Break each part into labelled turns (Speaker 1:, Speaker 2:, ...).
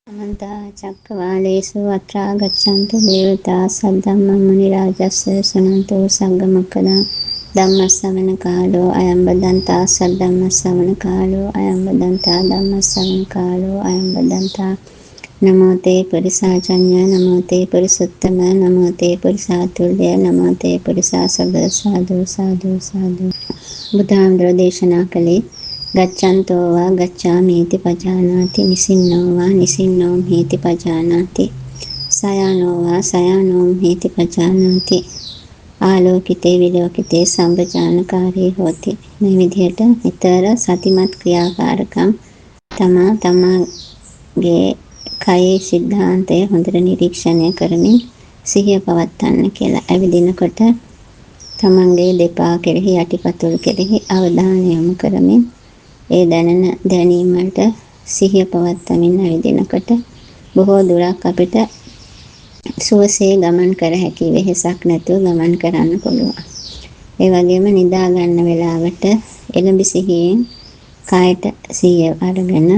Speaker 1: अमन्ता चक्रवालेषु अत्रा गच्छन्तु देवता सद्धम्मं मुनिराजस्य शृण्वन्तु सङ्गमकरं धम्मश्रवणकालो अयं वदन्ता सद्धम्मश्रवणकालो अयं वदन्ता धम्मश्रवणकालो अयं वदन्ता नमो ते पुरुषाचन्य नमो ते पुरुषोत्तम नमो ते पुरुषातुल्य नमो ते पुरुषासद साधु साधु साधु බුදුහාමුදුරෝ දේශනා කළේ ගච්ඡන්තෝ වා ගච්ඡාමීති පජානාති නිසින්නෝ වා නිසින්නෝ හේති පජානාති සයනෝ වා සයනෝ හේති පජානාති ආලෝකිතේ විලෝකිතේ සම්පජානකාරී හෝති. මේ විදිහට ඊතර සතිමත් ක්‍රියාකාරකම් තමාගේ කයේ සිද්ධාන්තය හොඳට නිරීක්ෂණය කරමින් සිහිය පවත්වන්න කියලා. ඇවිදිනකොට තමන්ගේ දෙපා කෙරෙහි යටිපතුල් කෙරෙහි අවධානය යොමු කරමින් ඒ දැනෙන දැනීම වලට සිහිය පවත්වමින් ඇවිදිනකොට බොහෝ දුරක් අපිට සුවසේ ගමන් කර හැකි වෙහෙසක් නැතුව ගමන් කරන්න පුළුවන්. ඒ වගේම නිදා ගන්න වෙලාවට එළඹ සිහියෙන් කායට සිහිය අරගෙන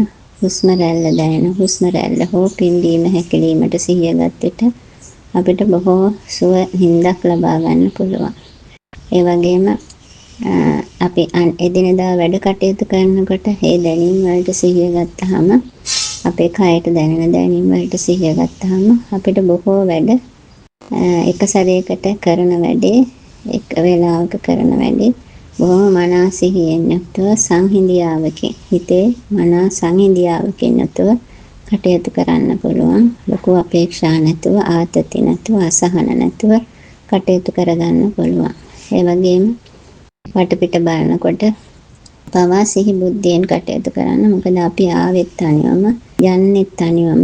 Speaker 1: හුස්ම රැල්ල දැනෙන හුස්ම රැල්ල හෝ පිම්බීම හැකිලීමට සිහිය ගත් විට අපිට බොහෝ සුව නිින්දක් ලබා ගන්න පුළුවන්. ඒ වගේම අපි එදිනෙදා වැඩ කටයුතු කරනකොට මේ දැනීම් වලට සිහිය ගත්තාම අපේ කයට දැනෙන දැනීම් වලට සිහිය ගත්තාම අපිට බොහෝ වැඩ එක සැරයකට කරන වැඩේ එක වේලාවක කරන වැඩේ බොහොම මනා සිහියෙන් යුක්තව සංහිඳියාවකින් හිතේ මනා සංහිඳියාවකින් යුක්තව කටයුතු කරන්න පුළුවන්. ලොකු අපේක්ෂා නැතුව ආතති නැතුව අසහන නැතුව කටයුතු කරගන්න පුළුවන්. ඒ වගේම වටපිට බලනකොට පවා සිහි බුද්ධියෙන් කටයුතු කරන්න. මොකද අපි ආවෙත් තනියම යන්නෙත් තනියම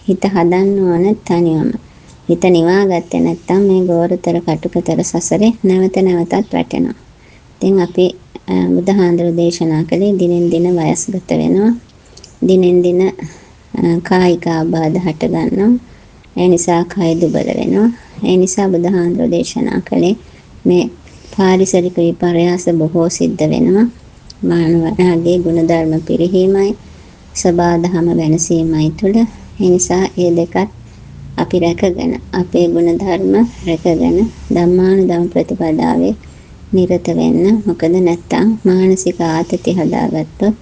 Speaker 1: හිත හදන්න ඕන තනියම. හිත නිවාගත්තේ නැත්නම් මේ ගෝරතර කටුකතර සසරේ නැවත නැවතත් වැටෙනවා. ඉතින් අපි බුදුහාඳුරු දේශනා කළේ දිනෙන් දින වයස්ගත වෙනවා. දිනෙන් දින කායික ආබාධ හට ගන්නවා. ඒ නිසා කය දුබල වෙනවා. ඒ නිසා බුදුහාඳුරු දේශනා කළේ මේ පාරිසරික විපර්යාස බොහෝ සිද්ධ වෙනවා. මානවයාගේ ගුණධර්ම පිරිහීමයි සබාධම වෙනසීමයි තුළ. ඒ නිසා ඒ දෙකත් අපි රැකගෙන අපේ ගුණධර්ම රැකගෙන ධම්මානුධම්ම ප්‍රතිපදාවේ නිරත වෙන්න. මොකද නැත්තම් මානසික ආතති හදාගත්තොත්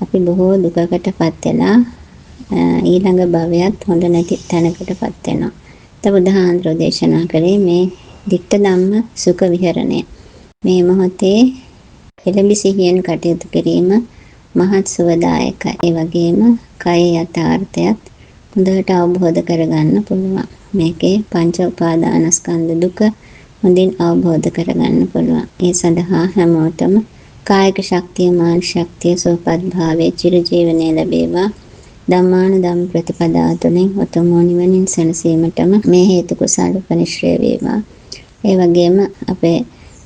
Speaker 1: අපි බොහෝ දුකකටපත් වෙලා ඊළඟ භවයත් හොඳ නැති තැනකටපත් වෙනවා. බුදුහාඳුරෝ දේශනා කළේ මේ ditta dhamma සුඛ විහරණය. මේ මොහොතේ එළඹ සිහියෙන් කටයුතු කිරීම මහත් සුවදායකයි. ඒ වගේම කයේ යථාර්ථයත් හොඳට අවබෝධ කරගන්න පුළුවන්. මේකේ පංච උපාදානස්කන්ධ දුක හොඳින් අවබෝධ කරගන්න පුළුවන්. ඒ සඳහා හැමෝටම කායික ශක්තිය මානසික ශක්තිය සෝපත් භාවයේ චිරජීවනයේ ලැබේවා. ධම්මානුධම්ම ප්‍රතිපදාව තුළින් උතුම් නිවනින් සැනසීමටම මේ හේතු කුසල උපනිශ්‍රේ වේවා. ඒ වගේම අපේ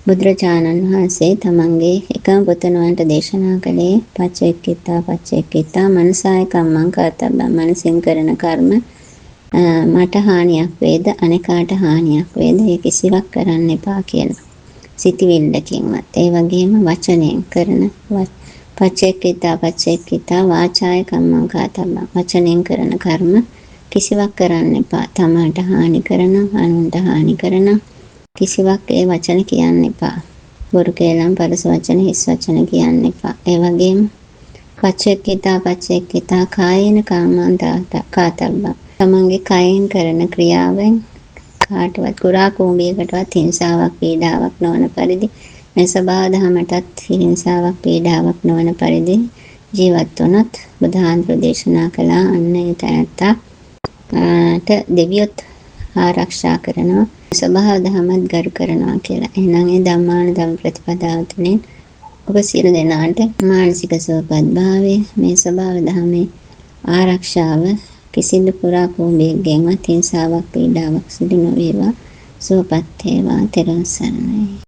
Speaker 1: බුදුරජාණන් වහන්සේ තමන්ගේ එකම පුතණුවන්ට දේශනා කළේ පච්චේක්කිතා මනසාය කම්මං කරතබ්බං. මනසින් කරන කර්ම මට හානියක් වේද අනෙකාට හානියක් වේද ඒ කිසිවක් කරන්න එපා කියලා. සිතවිල්ලකින්වත්. ඒ වගේම වචනයෙන් කරන පච්චේක්කිතා වාචාය කම්මං කරතබ්බං. වචනයෙන් කරන කර්ම කිසිවක් කරන්න එපා. තමාට හානි කරන අනුන්ට හානි කරන කිසිවක් ඒ වචන කියන්න එපා. බොරු කේලම් පරස වචන හිස් වචන කියන්න එපා. ඒ වගේම පච්චේක්කිතා කායේන කම්මං කරතබ්බං. තමන්ගේ කයෙන් කරන ක්‍රියාවෙන් කාටවත් කුරා කූඹියකටවත් හිංසාවක් පීඩාවක් නොවන පරිදි මේ සබා දහමටත් හිංසාවක් පීඩාවක් නොවන පරිදි ජීවත් වුණොත් බුදුහාඳුරෝ දේශනා කළා අන්න ඒ තැනට දෙවියොත් ආරක්ෂා කරනවා. සබා දහමත් ගරු කරනවා කියලා. එහෙනම් ඒ ධම්මානුධම්ම ප්‍රතිපදාව තුළින් ඔබ සියලු දෙනාට මානසික සුවපත් භාවයේ මේ ස්වභාව ධර්මයේ ආරක්ෂාව කිසිදු පුරා කෝඹියකින්වත් හිංසාවක් පීඩාවක් සිදු නොවේවා. සුවපත් වේවා. තෙරුවන් සරණයි.